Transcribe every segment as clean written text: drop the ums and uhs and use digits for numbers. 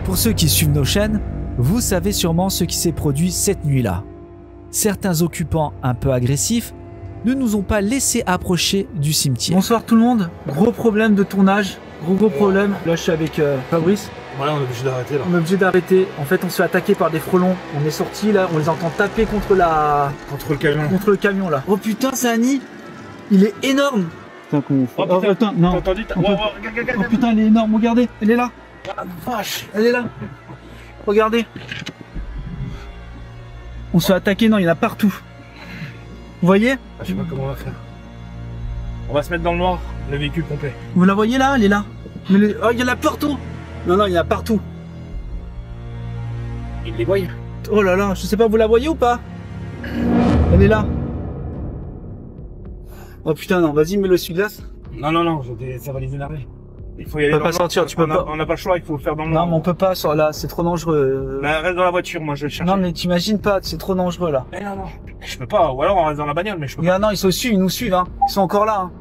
Pour ceux qui suivent nos chaînes, vous savez sûrement ce qui s'est produit cette nuit-là. Certains occupants un peu agressifs ne nous ont pas laissé approcher du cimetière. Bonsoir tout le monde, gros problème de tournage, gros problème. Là je suis avec Fabrice. Voilà, on est obligé d'arrêter là. On est obligé d'arrêter. En fait, on se fait attaquer par des frelons. On est sorti là, on les entend taper contre la... Contre le camion. Contre le camion là. Oh putain, c'est un nid. Il est énorme. Putain, comment on fait? Oh putain, putain, non. T'as entendu? Oh putain, elle est énorme, regardez. Elle est là. Ah, vache, elle est là. Regardez. On se fait attaquer, non, il y en a partout. Vous voyez? Je sais pas comment on va faire. On va se mettre dans le noir, le véhicule complet. Vous la voyez là? Elle est là. Mais oh, il y en a partout. Non, non, il y en a partout. Il les voit. Oh là là, je sais pas, vous la voyez ou pas? Elle est là. Oh putain, non, vas-y, mets le sud-glace. Non, non, non, ça va les énerver. Il faut y aller. On peut pas sortir, tu peux pas. On n'a pas le choix, il faut le faire dans le noir. Non, mais on peut pas, là, c'est trop dangereux. Mais reste dans la voiture, moi je vais le chercher. Non, mais t'imagines pas, c'est trop dangereux là. Eh non, non, je peux pas, ou alors on reste dans la bagnole, mais je peux pas. Non, ils sont suivent, ils nous suivent, hein. Ils sont encore là, hein.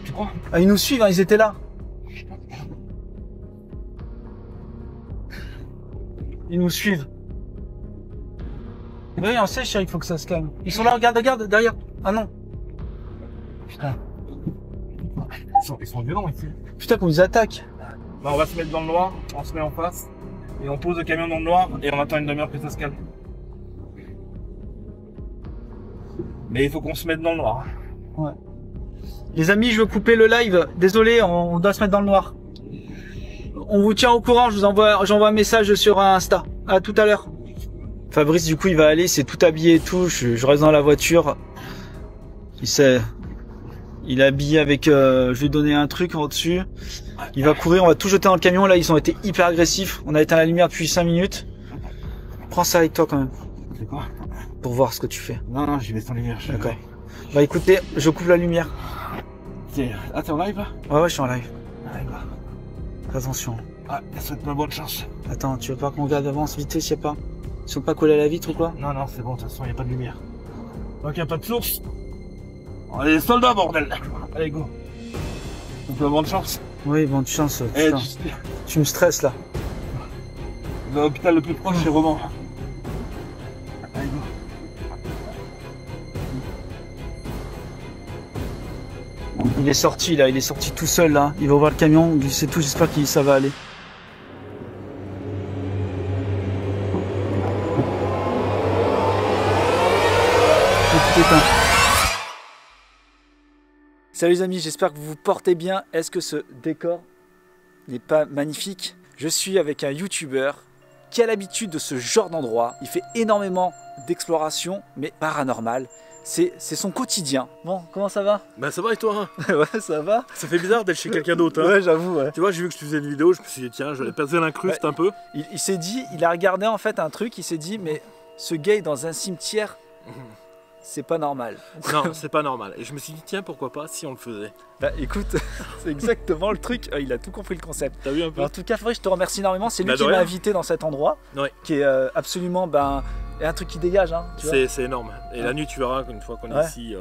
Tu crois? Ah, ils nous suivent, hein, ils étaient là. Ils nous suivent. Oui, on sait, chérie, il faut que ça se calme. Ils sont là, regarde, regarde, derrière. Ah non. Putain. Ils sont violents ici. Putain, qu'on nous attaque. Bah, on va se mettre dans le noir, on se met en face, et on pose le camion dans le noir, et on attend une demi-heure que ça se calme. Mais il faut qu'on se mette dans le noir. Ouais. Les amis, je veux couper le live. Désolé, on doit se mettre dans le noir. On vous tient au courant, j'envoie un message sur Insta. À tout à l'heure. Fabrice, du coup, il va aller, c'est tout habillé et tout. Je reste dans la voiture. Il est habillé avec... je vais lui donner un truc en dessus. Il va courir, on va tout jeter dans le camion. Là, ils ont été hyper agressifs. On a éteint la lumière depuis 5 minutes. Prends ça avec toi quand même. C'est quoi? Pour voir ce que tu fais. Non, non, j'y vais sans lumière. D'accord. Bah écoutez, je coupe la lumière. Ah, t'es en live là? Ouais, je suis en live. Ah, d'accord. Attention. Ah, souhaite-moi bonne chance. Attends, tu veux pas qu'on regarde avance vite, je sais pas. Ils sont pas collés à la vitre ou quoi? Non, non, c'est bon, de toute façon, il n'y a pas de lumière. Donc, il n'y a pas de source. On est des soldats, bordel. Allez, go. Donc, bonne chance. Oui, bonne chance. Eh, tu me stresses là. L'hôpital le plus proche, c'est Romans. Allez, go. Il est sorti là, il est sorti tout seul là. Il va ouvrir le camion, glisser tout, j'espère que ça va aller. Salut les amis, j'espère que vous vous portez bien. Est-ce que ce décor n'est pas magnifique? Je suis avec un YouTuber qui a l'habitude de ce genre d'endroit. Il fait énormément d'exploration, mais paranormal. C'est son quotidien. Bon, comment ça va? Bah ça va et toi hein? Ouais, ça va. Ça fait bizarre d'être chez quelqu'un d'autre. Hein. Ouais, j'avoue. Ouais. Tu vois, j'ai vu que tu faisais une vidéo, je me suis dit tiens, je vais passer l'incruste un peu. Il s'est dit, il a regardé en fait un truc, il s'est dit mais ce gars est dans un cimetière, c'est pas normal. Non, c'est pas normal. Et je me suis dit tiens, pourquoi pas si on le faisait. Bah écoute, c'est exactement le truc, il a tout compris le concept. T'as vu un peu? En tout cas, Fabrice, je te remercie énormément, c'est lui qui m'a m'a invité dans cet endroit, qui est absolument un truc qui dégage. Hein, c'est énorme. Et la nuit, tu verras qu'une fois qu'on est ici,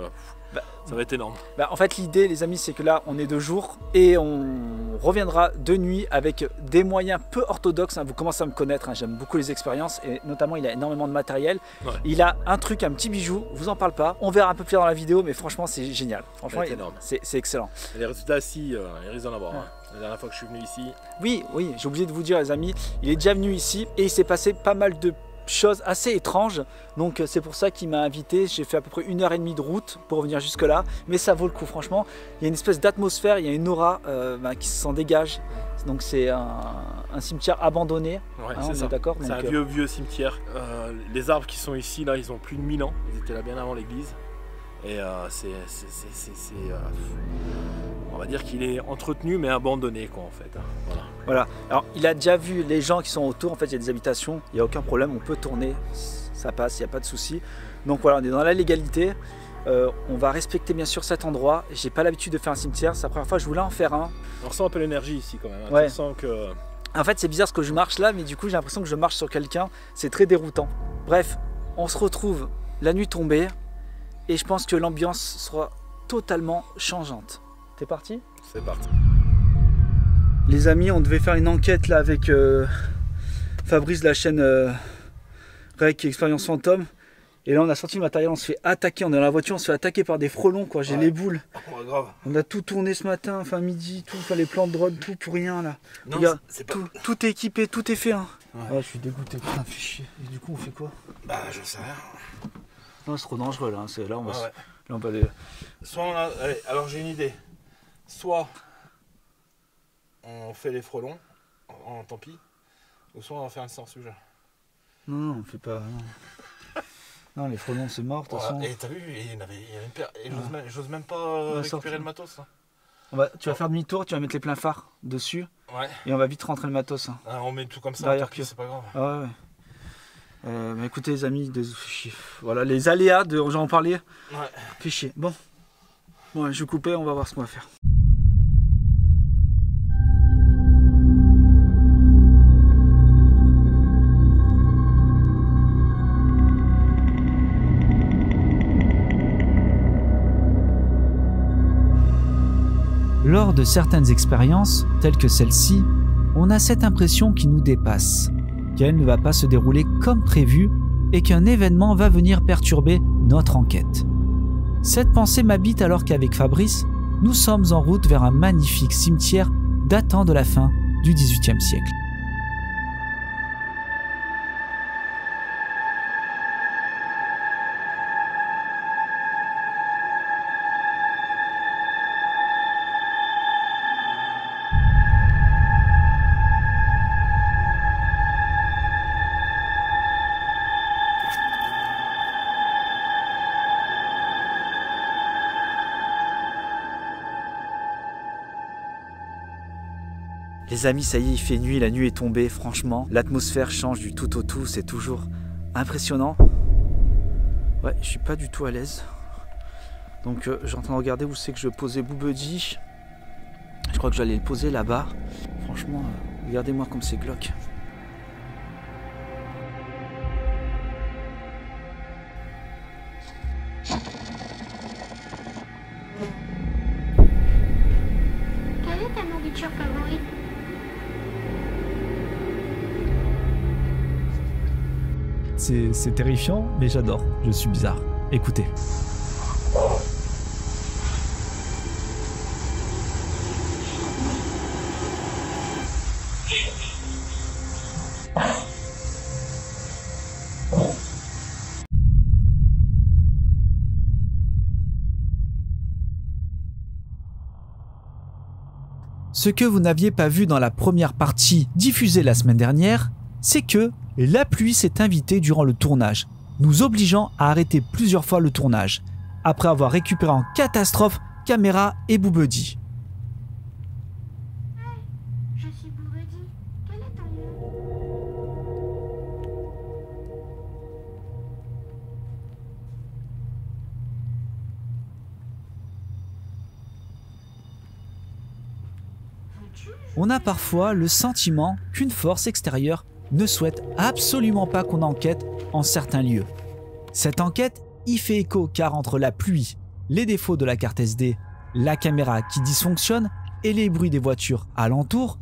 ça va être énorme. Bah, en fait, l'idée, les amis, c'est que là, on est de jour et on reviendra de nuit avec des moyens peu orthodoxes. Hein. Vous commencez à me connaître, hein, j'aime beaucoup les expériences et notamment, il a énormément de matériel. Ouais. Il a un truc, un petit bijou, je vous en parle pas. On verra un peu plus dans la vidéo, mais franchement, c'est génial. Franchement, c'est excellent. Et les résultats, si, il risque d'en avoir. Ouais. Hein. La dernière fois que je suis venu ici. Oui, j'ai oublié de vous dire, les amis, il est déjà venu ici et il s'est passé pas mal de chose assez étrange, donc c'est pour ça qu'il m'a invité. J'ai fait à peu près 1h30 de route pour venir jusque là, mais ça vaut le coup franchement. Il y a une espèce d'atmosphère, il y a une aura qui s'en dégage, donc c'est un cimetière abandonné. Ouais, hein, c'est ça, d'accord. C'est un vieux cimetière. Les arbres qui sont ici là, ils ont plus de 1000 ans, ils étaient là bien avant l'église. Et on va dire qu'il est entretenu mais abandonné quoi en fait. Hein. Voilà. Alors il a déjà vu les gens qui sont autour, en fait il y a des habitations, il n'y a aucun problème, on peut tourner, ça passe, il n'y a pas de souci. Donc voilà, on est dans la légalité, on va respecter bien sûr cet endroit. J'ai pas l'habitude de faire un cimetière, c'est la première fois que je voulais en faire un. On ressent un peu l'énergie ici quand même, hein. Ouais. Tu sens que... En fait c'est bizarre parce que je marche là, mais du coup j'ai l'impression que je marche sur quelqu'un, c'est très déroutant. Bref, on se retrouve la nuit tombée et je pense que l'ambiance sera totalement changeante. T'es parti? C'est parti. Les amis, on devait faire une enquête là avec Fabrice de la chaîne Rec Expérience Fantôme. Et là on a sorti le matériel, on se fait attaquer, on est dans la voiture, on se fait attaquer par des frelons quoi, j'ai les boules. Ouais, grave. On a tout tourné ce matin, enfin midi, tout, enfin, les plans de drone, tout pour rien là. Non, regarde, c'est pas... tout est équipé, tout est fait. Hein. Ouais. Ouais, je suis dégoûté, putain, fais chier. Et du coup on fait quoi? Bah je sais rien. Non c'est trop dangereux là, là on va, Ouais. là, on va aller... Soit on a... Allez, alors j'ai une idée. Soit on fait les frelons, tant pis, ou soit on va faire une séance sujet. Non, on fait pas... Non, les frelons c'est mort de toute façon. Et t'as vu, il y avait une paire. Et j'ose même pas récupérer sortir le matos. Hein. Tu vas faire demi-tour, tu vas mettre les pleins phares dessus. Ouais. Et on va vite rentrer le matos. Hein. Ah, on met tout comme ça, derrière c'est pas grave. Ah ouais. Mais écoutez les amis, voilà les aléas, j'en parlais. Ouais. Fait chier. Bon, je vais couper, on va voir ce qu'on va faire. Lors de certaines expériences, telles que celle-ci, on a cette impression qui nous dépasse, qu'elle ne va pas se dérouler comme prévu et qu'un événement va venir perturber notre enquête. Cette pensée m'habite alors qu'avec Fabrice, nous sommes en route vers un magnifique cimetière datant de la fin du XVIIIe siècle. Les amis, ça y est, il fait nuit, la nuit est tombée, franchement. L'atmosphère change du tout au tout, c'est toujours impressionnant. Ouais, je suis pas du tout à l'aise. Donc je suis en train de regarder où c'est que je posais Boubedi. Je crois que j'allais le poser là-bas. Franchement, regardez-moi comme c'est glauque. Quelle est ta nourriture favorite? C'est terrifiant, mais j'adore. Je suis bizarre. Écoutez. Ce que vous n'aviez pas vu dans la première partie diffusée la semaine dernière, c'est que la pluie s'est invitée durant le tournage, nous obligeant à arrêter plusieurs fois le tournage, après avoir récupéré en catastrophe caméra et Boubedi. Je suis Boubedi. Quel est ton nom? On a parfois le sentiment qu'une force extérieure ne souhaite absolument pas qu'on enquête en certains lieux. Cette enquête y fait écho car entre la pluie, les défauts de la carte SD, la caméra qui dysfonctionne et les bruits des voitures alentour,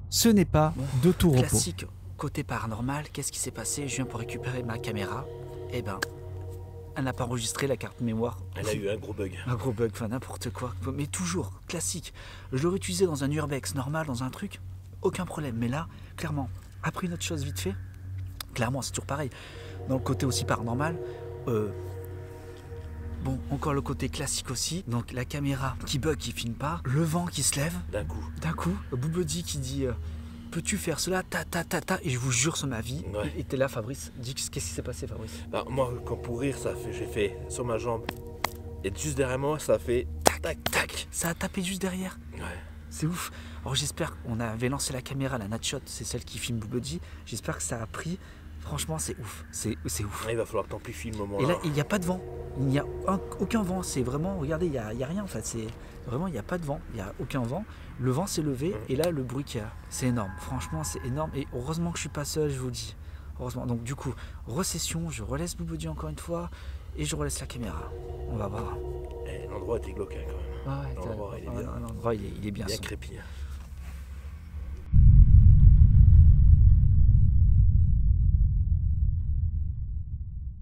ce n'est pas de tout repos. Classique, côté paranormal, qu'est-ce qui s'est passé? Je viens pour récupérer ma caméra. Eh ben, elle n'a pas enregistré la carte mémoire. Elle a eu un gros bug. Un gros bug, enfin n'importe quoi. Mais toujours, classique. Je l'aurais utilisé dans un urbex normal, dans un truc, aucun problème. Mais là, clairement, après une autre chose vite fait, clairement c'est toujours pareil. Dans le côté aussi paranormal, bon, encore le côté classique aussi. Donc la caméra qui bug, qui filme pas, le vent qui se lève. D'un coup, Boubedi qui dit peux-tu faire cela, ta ta ta ta, et je vous jure sur ma vie. Ouais. Et t'es là, Fabrice. Dis qu'est-ce qui s'est passé, Fabrice? Bah, moi, quand pour rire, j'ai fait sur ma jambe. Et juste derrière moi, ça a fait tac tac tac. Ça a tapé juste derrière. Ouais. C'est ouf. Alors j'espère qu'on avait lancé la caméra, la Natshot, c'est celle qui filme Boubedi. J'espère que ça a pris. Franchement, c'est ouf. C'est ouf. Il va falloir que t'amplifies le moment. Et là, il n'y a pas de vent. Il n'y a aucun vent. C'est vraiment, regardez, il n'y a rien en fait. C'est vraiment, il n'y a pas de vent. Il n'y a aucun vent. Le vent s'est levé et là, le bruit qu'il y a, c'est énorme. Franchement, c'est énorme. Et heureusement que je suis pas seul, je vous dis. Heureusement. Donc du coup, recession, je relaisse Boubedi encore une fois et je relaisse la caméra. On va voir. L'endroit était glauque quand même. Ouais, l'endroit, il est bien. L'endroit, il est bien. Bien crépi.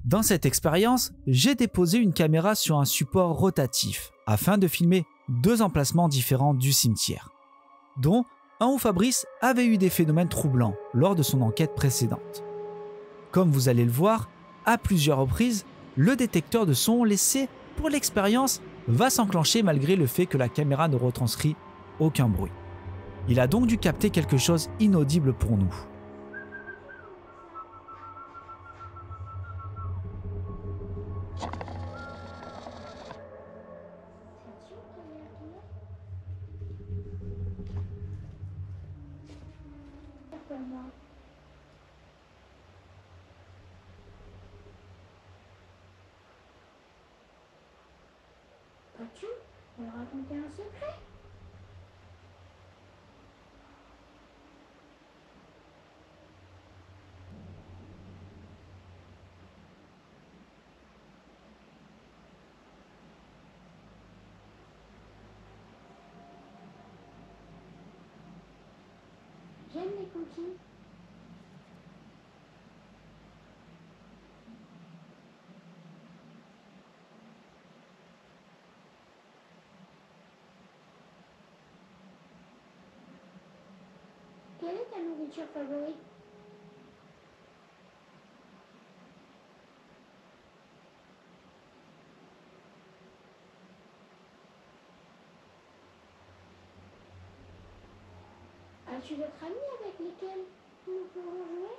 Dans cette expérience, j'ai déposé une caméra sur un support rotatif afin de filmer 2 emplacements différents du cimetière, dont un où Fabrice avait eu des phénomènes troublants lors de son enquête précédente. Comme vous allez le voir, à plusieurs reprises, le détecteur de son laissé pour l'expérience va s'enclencher malgré le fait que la caméra ne retranscrit aucun bruit. Il a donc dû capter quelque chose inaudible pour nous. C'est sûr qu'il y a un client? Pourquoi moi? Peux-tu me raconter un secret? J'aime les cookies. Quelle est ta nourriture favorite? As-tu d'autres amis avec lesquels nous pourrons jouer?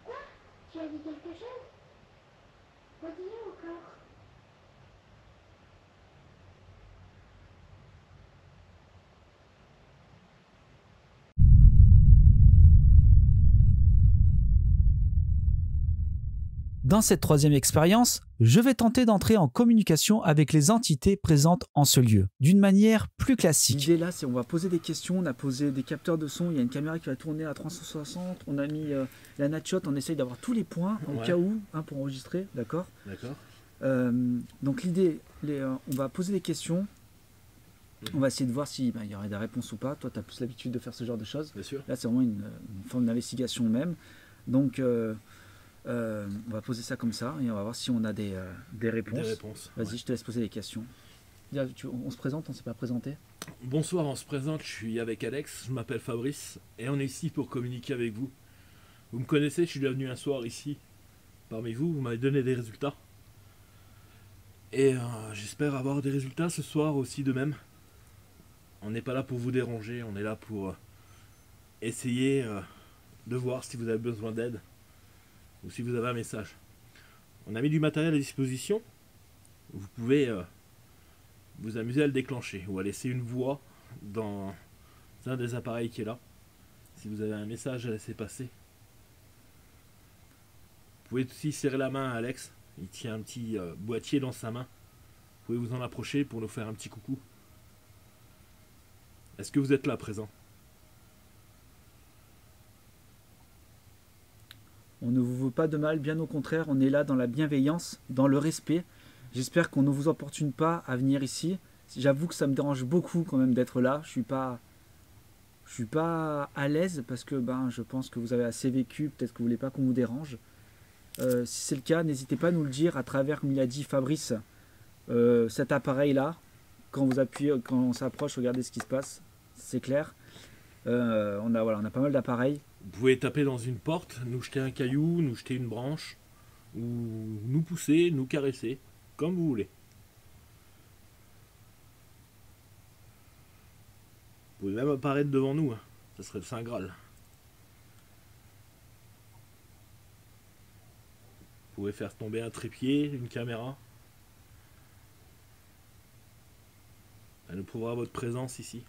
Quoi? Tu as dit quelque chose? Redis-le encore. Dans cette 3e expérience, je vais tenter d'entrer en communication avec les entités présentes en ce lieu, d'une manière plus classique. L'idée là, c'est on va poser des questions, on a posé des capteurs de son, il y a une caméra qui va tourner à 360, on a mis la natshot, on essaye d'avoir tous les points au Ouais. cas où, pour enregistrer, d'accord. D'accord. Donc l'idée, on va poser des questions, on va essayer de voir s'il y aurait des réponses ou pas. Toi, tu as plus l'habitude de faire ce genre de choses. Bien sûr. Là, c'est vraiment une forme d'investigation même. Donc, on va poser ça comme ça et on va voir si on a des réponses. Des réponses. Vas-y, ouais. je te laisse poser des questions. On se présente, on ne s'est pas présenté. Bonsoir, on se présente, je suis avec Alex, je m'appelle Fabrice et on est ici pour communiquer avec vous. Vous me connaissez, je suis déjà venu un soir ici parmi vous, vous m'avez donné des résultats. Et j'espère avoir des résultats ce soir aussi de même. On n'est pas là pour vous déranger, on est là pour essayer de voir si vous avez besoin d'aide ou si vous avez un message. On a mis du matériel à disposition, vous pouvez vous amuser à le déclencher ou à laisser une voix dans un des appareils qui est là. Si vous avez un message à laisser passer. Vous pouvez aussi serrer la main à Alex. Il tient un petit boîtier dans sa main. Vous pouvez vous en approcher pour nous faire un petit coucou. Est-ce que vous êtes là présent? On ne vous veut pas de mal, bien au contraire, on est là dans la bienveillance, dans le respect. J'espère qu'on ne vous importune pas à venir ici. J'avoue que ça me dérange beaucoup quand même d'être là. Je suis pas à l'aise parce que je pense que vous avez assez vécu. Peut-être que vous voulez pas qu'on vous dérange. Si c'est le cas, n'hésitez pas à nous le dire à travers, comme il a dit Fabrice, cet appareil-là. Quand vous appuyez, quand on s'approche, regardez ce qui se passe. C'est clair. On a pas mal d'appareils. Vous pouvez taper dans une porte, nous jeter un caillou, nous jeter une branche, ou nous pousser, nous caresser, comme vous voulez. Vous pouvez même apparaître devant nous, hein. Ça serait le Saint Graal. Vous pouvez faire tomber un trépied, une caméra. Ça nous prouvera votre présence ici.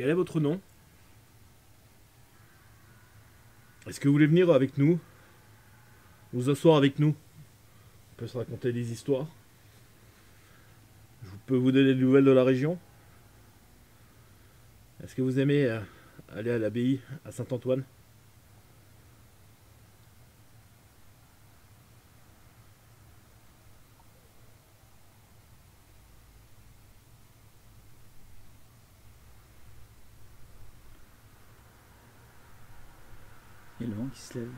Quel est votre nom? Est-ce que vous voulez venir avec nous? Vous asseoir avec nous? On peut se raconter des histoires. Je peux vous donner des nouvelles de la région. Est-ce que vous aimez aller à l'abbaye à Saint-Antoine? Il y a le vent qui se lève.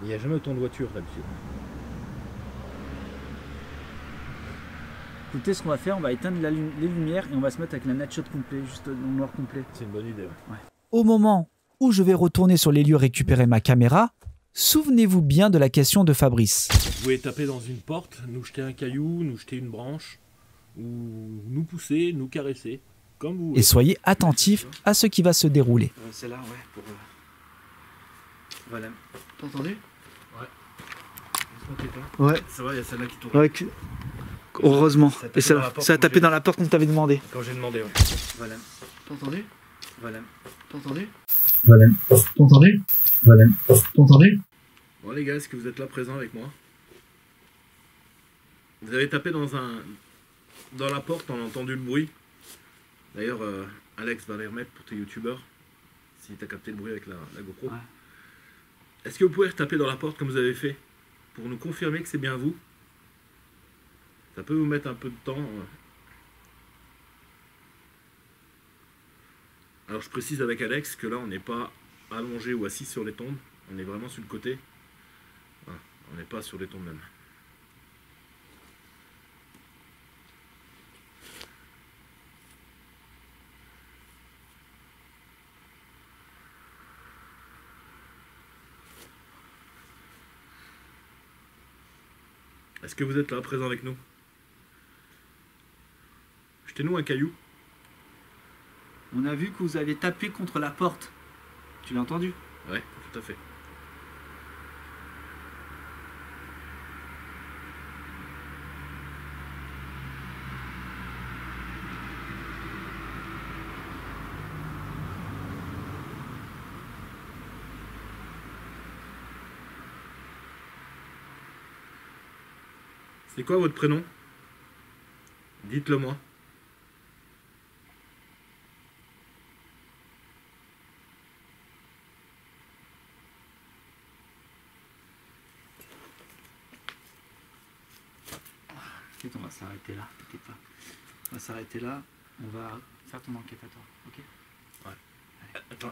Il n'y a jamais autant de voitures d'habitude. Écoutez, ce qu'on va faire, on va éteindre les lumières et on va se mettre avec la night shot complet, juste dans le noir complet. C'est une bonne idée. Ouais. Au moment où je vais retourner sur les lieux récupérer ma caméra, souvenez-vous bien de la question de Fabrice. Vous pouvez taper dans une porte, nous jeter un caillou, nous jeter une branche, ou nous pousser, nous caresser, comme vous voulez. Et soyez attentifs à ce qui va se dérouler. C'est là, ouais, pour... Voilà. T'as entendu? Ouais. Ça va, il y a celle-là qui tourne. Ouais, heureusement. Et ça a tapé dans la porte qu'on t'avait demandé. Quand j'ai demandé, ouais. Voilà. T'as entendu? Voilà. T'as entendu? Voilà. T'as entendu? Voilà. T'as entendu? Bon les gars, est-ce que vous êtes là présents avec moi? Vous avez tapé dans la porte, on a entendu le bruit. D'ailleurs, Alex va les remettre pour tes youtubeurs. Si t'as capté le bruit avec la GoPro. Ouais. Est-ce que vous pouvez retaper dans la porte comme vous avez fait? Pour nous confirmer que c'est bien vous? Ça peut vous mettre un peu de temps. Alors je précise avec Alex que là on n'est pas allongé ou assis sur les tombes. On est vraiment sur le côté. Voilà. On n'est pas sur les tombes même. Est-ce que vous êtes là, présent avec nous? Jetez-nous un caillou. On a vu que vous avez tapé contre la porte. Tu l'as entendu? Ouais, tout à fait. C'est quoi votre prénom? Dites-le moi. On va s'arrêter là, t'inquiète pas. On va s'arrêter là, on va faire ton enquête à toi, ok? Ouais. Attends.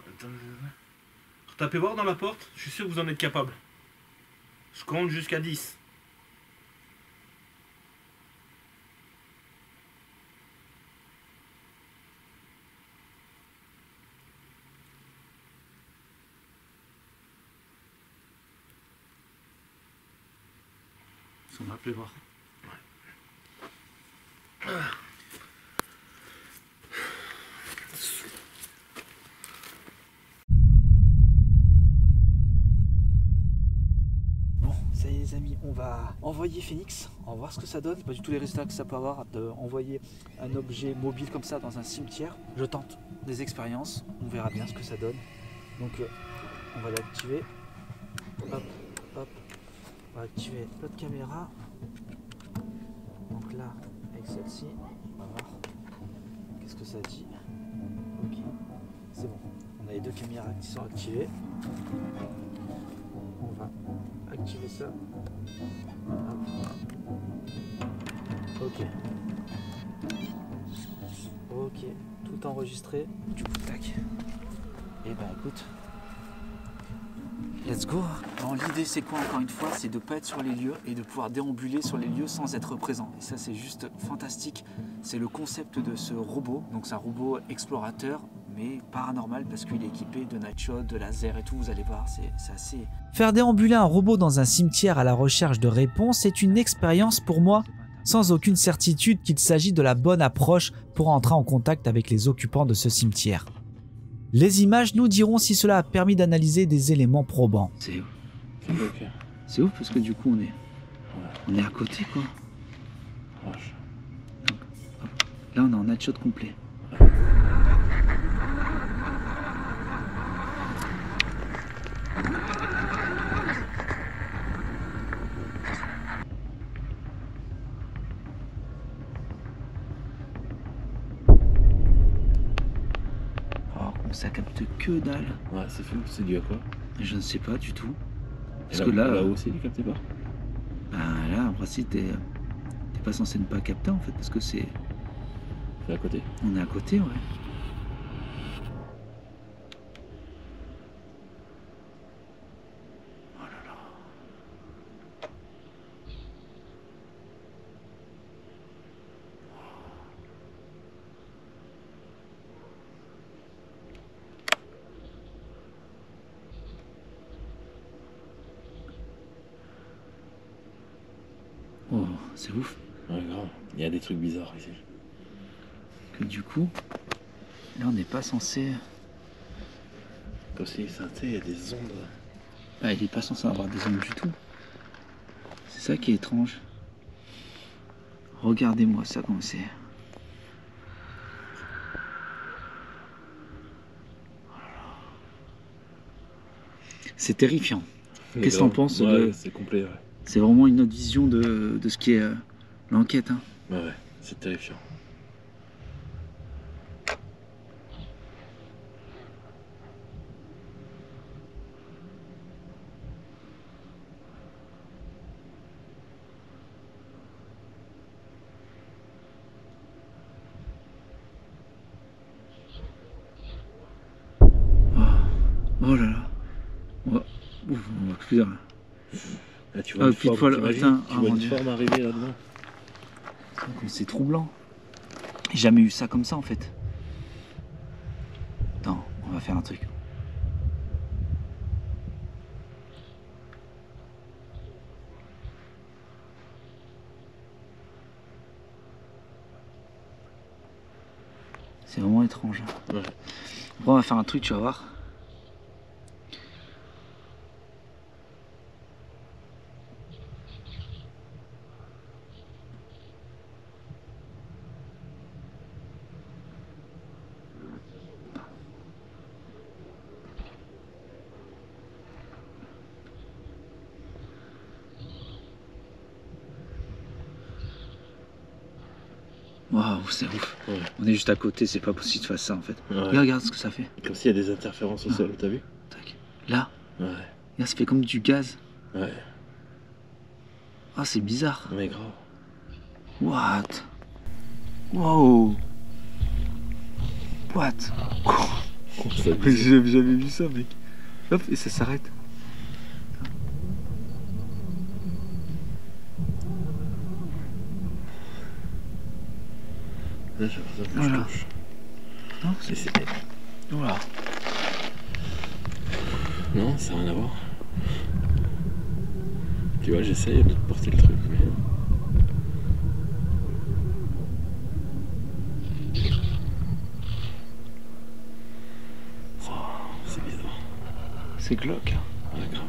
Retapez voir dans la porte, je suis sûr que vous en êtes capable. Je compte jusqu'à 10. On va pleuvoir. Bon, ça y est les amis, on va envoyer Phoenix, on va voir ce que ça donne. C'est pas du tout les résultats que ça peut avoir d'envoyer un objet mobile comme ça dans un cimetière. Je tente des expériences, on verra bien ce que ça donne. Donc on va l'activer. Hop, hop. On va activer l'autre caméra. Donc là, avec celle-ci, on va voir qu'est-ce que ça dit. Ok, c'est bon. On a les deux caméras qui sont activées. On va activer ça. Hop. Ok. Ok, tout enregistré. Du coup, tac. Et ben écoute. Let's go. L'idée c'est quoi encore une fois? C'est de ne pas être sur les lieux et de pouvoir déambuler sur les lieux sans être présent. Et ça c'est juste fantastique. C'est le concept de ce robot. Donc c'est un robot explorateur mais paranormal parce qu'il est équipé de night shot, de laser et tout. Vous allez voir, c'est assez... Faire déambuler un robot dans un cimetière à la recherche de réponses est une expérience pour moi sans aucune certitude qu'il s'agit de la bonne approche pour entrer en contact avec les occupants de ce cimetière. Les images nous diront si cela a permis d'analyser des éléments probants. C'est ouf. C'est ouf parce que du coup on est à côté quoi. Donc, hop. Là on est en night shot complet. ça capte que dalle. Ouais, c'est fou, c'est dû à quoi? Je ne sais pas du tout. Parce Et que là, là-haut aussi, il captait pas. là, en principe, t'es pas censé ne pas capter en fait, parce que c'est. C'est à côté. On est à côté, ouais. Oh là là. Oh, c'est ouf. Ouais, grave. Il y a des trucs bizarres ici. Que du coup, là on n'est pas censé. Comme si, ça, tu sais, il y a des ondes. Ah, il est pas censé avoir des ondes du tout. C'est ça qui est étrange. Regardez-moi ça comme c'est. C'est terrifiant. Qu'est-ce que t'en penses Ouais, c'est complet, ouais. C'est vraiment une autre vision de ce qui est l'enquête. Hein. Ouais, c'est terrifiant. Oh là là. Oh. Ouf, putain. Là, tu vois Ah, une pile forme, poil, t'imagines, putain, tu ah, vois mon une Dieu. forme arriver là-dedans. C'est troublant. J'ai jamais eu ça comme ça en fait. Attends, on va faire un truc. C'est vraiment étrange. Ouais. Bon, on va faire un truc, tu vas voir. Waouh, c'est ouf. Ouais. On est juste à côté, c'est pas possible de faire ça en fait. Ouais. Regarde ce que ça fait. Comme s'il y a des interférences au sol, t'as vu? Tac. Là, Ouais. regarde, ça fait comme du gaz. Ouais. Ah, c'est bizarre. Mais grave. What? Wow. What? J'ai jamais vu ça, mec. Hop, et ça s'arrête. Là, j'ai l'impression que je Voilà. touche. Non, Mais c'est... Voilà. Non, ça n'a rien à voir. Tu vois, j'essaye de porter le truc, mais... Oh, c'est bizarre. C'est glauque. Ouais, grave.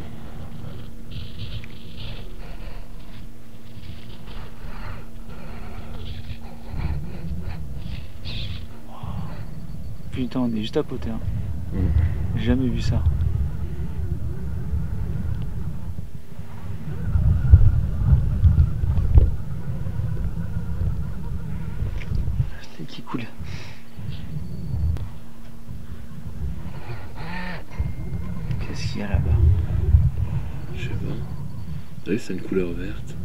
Putain, on est juste à côté. Hein. Mm. J'ai jamais vu ça. C'est qui coule. Qu'est-ce qu'il y a là-bas? Je sais pas. T'as vu, c'est une couleur verte.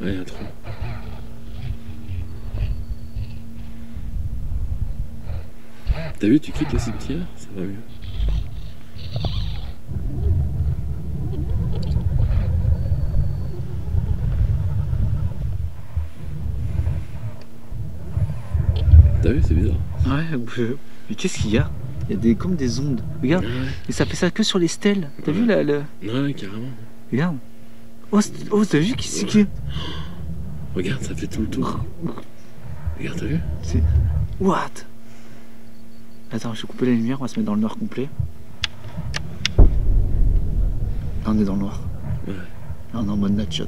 Ouais, il y a un trou. T'as vu, tu quittes le cimetière, ça va mieux. T'as vu, c'est bizarre. Ouais, mais qu'est-ce qu'il y a? Il y a comme des ondes. Regarde, Ouais, et ça fait ça que sur les stèles. T'as vu là ouais, carrément. Regarde. Oh, t'as vu qui c'est qui est? Regarde, ça fait tout le tour. Regarde, t'as vu? What? Attends, je vais couper la lumière, on va se mettre dans le noir complet. Là, on est dans le noir. Ouais. Là, on est en mode night shot.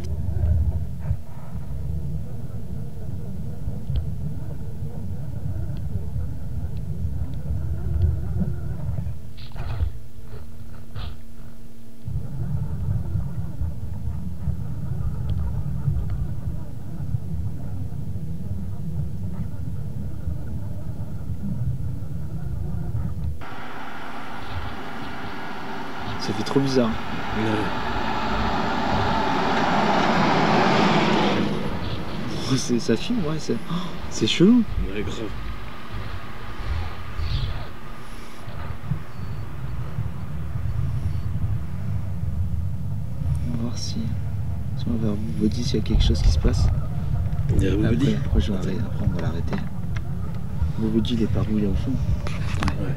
Ça fait trop bizarre. Oh, ça filme, ouais, c'est chelou. Ouais, grave. On va voir si on va vers Body s'il y a quelque chose qui se passe. Il y a Body. Après, après on va l'arrêter. Body il est par où? Il est au fond. Ouais. Ouais.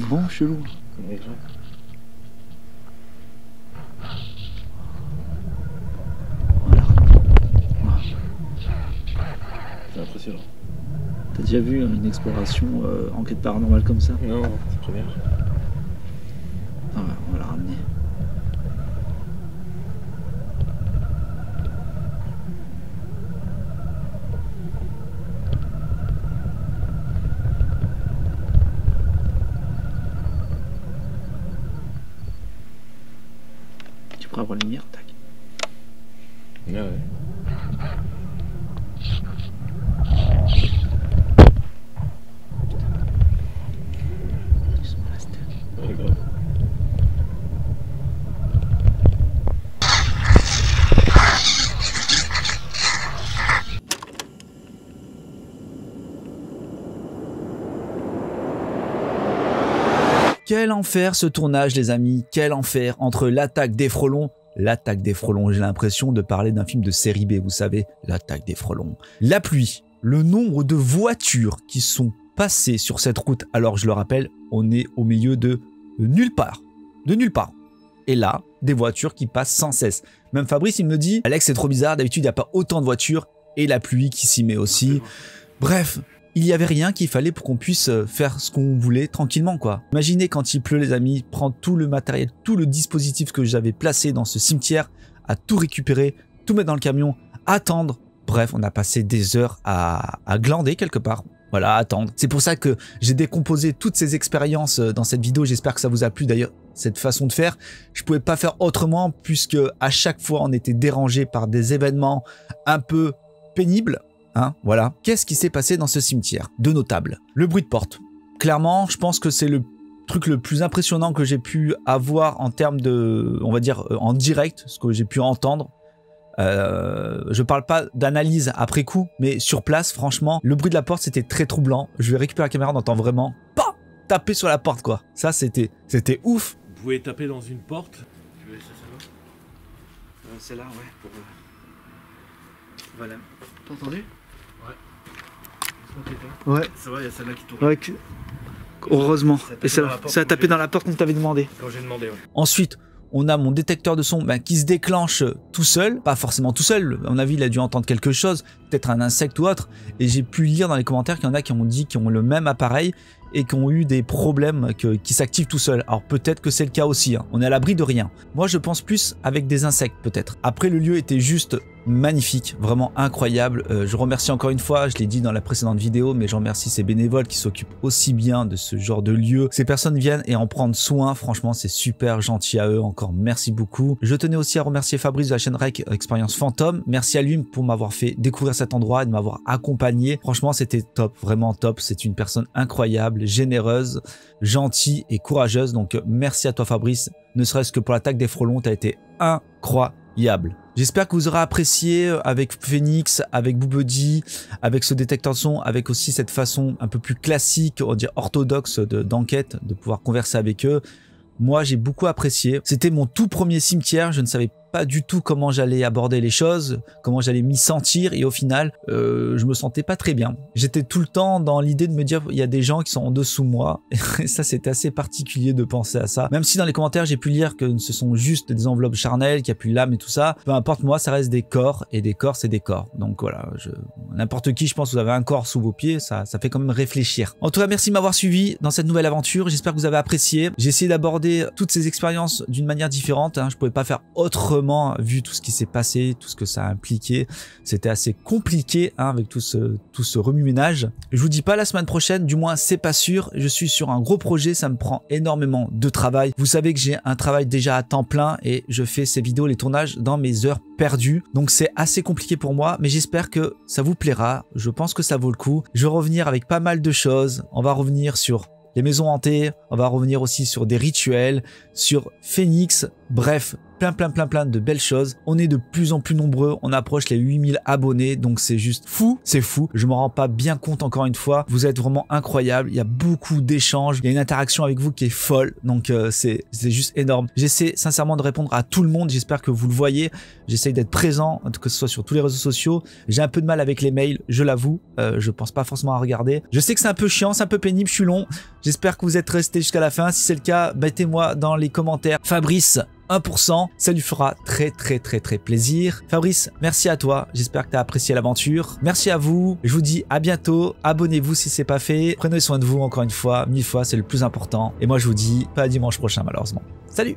Bon, chelou. Ouais, grave. Voilà. C'est impressionnant. T'as déjà vu une exploration enquête paranormale comme ça? Non, c'est première. Ah ouais, on va la ramener. Tu pourras avoir la lumière, tac. Ouais, ouais. Ils sont restés. Ouais, grave. Quel enfer ce tournage, les amis, quel enfer entre l'attaque des frelons. L'attaque des frelons, j'ai l'impression de parler d'un film de série B, vous savez, l'attaque des frelons. La pluie, le nombre de voitures qui sont passées sur cette route, alors je le rappelle, on est au milieu de nulle part, Et là, des voitures qui passent sans cesse. Même Fabrice, il me dit, Alex, c'est trop bizarre, d'habitude, il n'y a pas autant de voitures, et la pluie qui s'y met aussi. Bref, il n'y avait rien qu'il fallait pour qu'on puisse faire ce qu'on voulait tranquillement, quoi. Imaginez quand il pleut, les amis, prendre tout le matériel, tout le dispositif que j'avais placé dans ce cimetière, à tout récupérer, tout mettre dans le camion, attendre. Bref, on a passé des heures à glander quelque part. Voilà, à attendre. C'est pour ça que j'ai décomposé toutes ces expériences dans cette vidéo. J'espère que ça vous a plu d'ailleurs, cette façon de faire. Je pouvais pas faire autrement puisque à chaque fois, on était dérangé par des événements un peu pénibles. Hein, voilà. Qu'est-ce qui s'est passé dans ce cimetière de notable? Le bruit de porte. Clairement, je pense que c'est le truc le plus impressionnant que j'ai pu avoir en termes de, on va dire, en direct, ce que j'ai pu entendre. Je parle pas d'analyse après coup, mais sur place, franchement, le bruit de la porte, c'était très troublant. Je vais récupérer la caméra, on entend vraiment pas taper sur la porte, quoi. Ça, c'était ouf. Vous pouvez taper dans une porte. Tu veux laisser celle-là? Celle-là, ouais. Pour... Voilà. T'as entendu? Ouais. C'est vrai, il y a celle-là qui tourne. Ouais. Heureusement. Et ça a tapé dans la porte qu'on t'avait demandé. Quand j'ai demandé, ouais. Ensuite, on a mon détecteur de son qui se déclenche tout seul. Pas forcément tout seul. À mon avis, il a dû entendre quelque chose. Peut-être un insecte ou autre. Et j'ai pu lire dans les commentaires qu'il y en a qui ont dit qu'ils ont le même appareil et qui ont eu des problèmes qui s'activent tout seul. Alors peut-être que c'est le cas aussi. Hein. On est à l'abri de rien. Moi, je pense plus avec des insectes peut-être. Après, le lieu était juste magnifique, vraiment incroyable. Je remercie encore une fois, je l'ai dit dans la précédente vidéo, mais je remercie ces bénévoles qui s'occupent aussi bien de ce genre de lieu. Ces personnes viennent et en prendre soin, franchement c'est super gentil à eux, encore merci beaucoup. Je tenais aussi à remercier Fabrice de la chaîne Rec Expérience Fantôme, merci à lui pour m'avoir fait découvrir cet endroit et de m'avoir accompagné. Franchement c'était top, vraiment top, c'est une personne incroyable, généreuse, gentille et courageuse, donc merci à toi Fabrice, ne serait-ce que pour l'attaque des frelons, t'as été incroyable. J'espère que vous aurez apprécié avec Phoenix, avec Boobody, avec ce détecteur de son, avec aussi cette façon un peu plus classique, on va dire orthodoxe d'enquête, de pouvoir converser avec eux. Moi, j'ai beaucoup apprécié. C'était mon tout premier cimetière. Je ne savais pas du tout comment j'allais aborder les choses, comment j'allais m'y sentir et au final, je me sentais pas très bien. J'étais tout le temps dans l'idée de me dire il y a des gens qui sont en dessous de moi et ça c'était assez particulier de penser à ça. Même si dans les commentaires j'ai pu lire que ce sont juste des enveloppes charnelles, qu'il n'y a plus l'âme et tout ça, peu importe, moi ça reste des corps et des corps c'est des corps. Donc voilà, n'importe qui, je pense, vous avez un corps sous vos pieds, ça fait quand même réfléchir. En tout cas, merci de m'avoir suivi dans cette nouvelle aventure. J'espère que vous avez apprécié. J'ai essayé d'aborder toutes ces expériences d'une manière différente. Je pouvais pas faire autrement vu tout ce qui s'est passé, tout ce que ça a impliqué. C'était assez compliqué avec tout ce remue-ménage. Je vous dis pas la semaine prochaine, du moins c'est pas sûr. Je suis sur un gros projet, ça me prend énormément de travail. Vous savez que j'ai un travail déjà à temps plein et je fais ces vidéos, les tournages dans mes heures perdues. Donc c'est assez compliqué pour moi, mais j'espère que ça vous plaira. Je pense que ça vaut le coup. Je vais revenir avec pas mal de choses. On va revenir sur les maisons hantées, on va revenir aussi sur des rituels, sur Phoenix, bref, plein de belles choses. On est de plus en plus nombreux, on approche les 8000 abonnés, donc c'est juste fou, c'est fou. Je m'en rends pas bien compte encore une fois, vous êtes vraiment incroyables, il y a beaucoup d'échanges, il y a une interaction avec vous qui est folle, donc c'est juste énorme. J'essaie sincèrement de répondre à tout le monde, j'espère que vous le voyez, j'essaie d'être présent, que ce soit sur tous les réseaux sociaux. J'ai un peu de mal avec les mails, je l'avoue, je pense pas forcément à regarder. Je sais que c'est un peu chiant, c'est un peu pénible, je suis long, j'espère que vous êtes restés jusqu'à la fin. Si c'est le cas, mettez-moi dans les commentaires Fabrice 1%, ça lui fera très plaisir. Fabrice, merci à toi, j'espère que tu as apprécié l'aventure. Merci à vous, je vous dis à bientôt, abonnez-vous si c'est pas fait, prenez soin de vous encore une fois, 1000 fois, c'est le plus important. Et moi je vous dis pas à dimanche prochain malheureusement. Salut!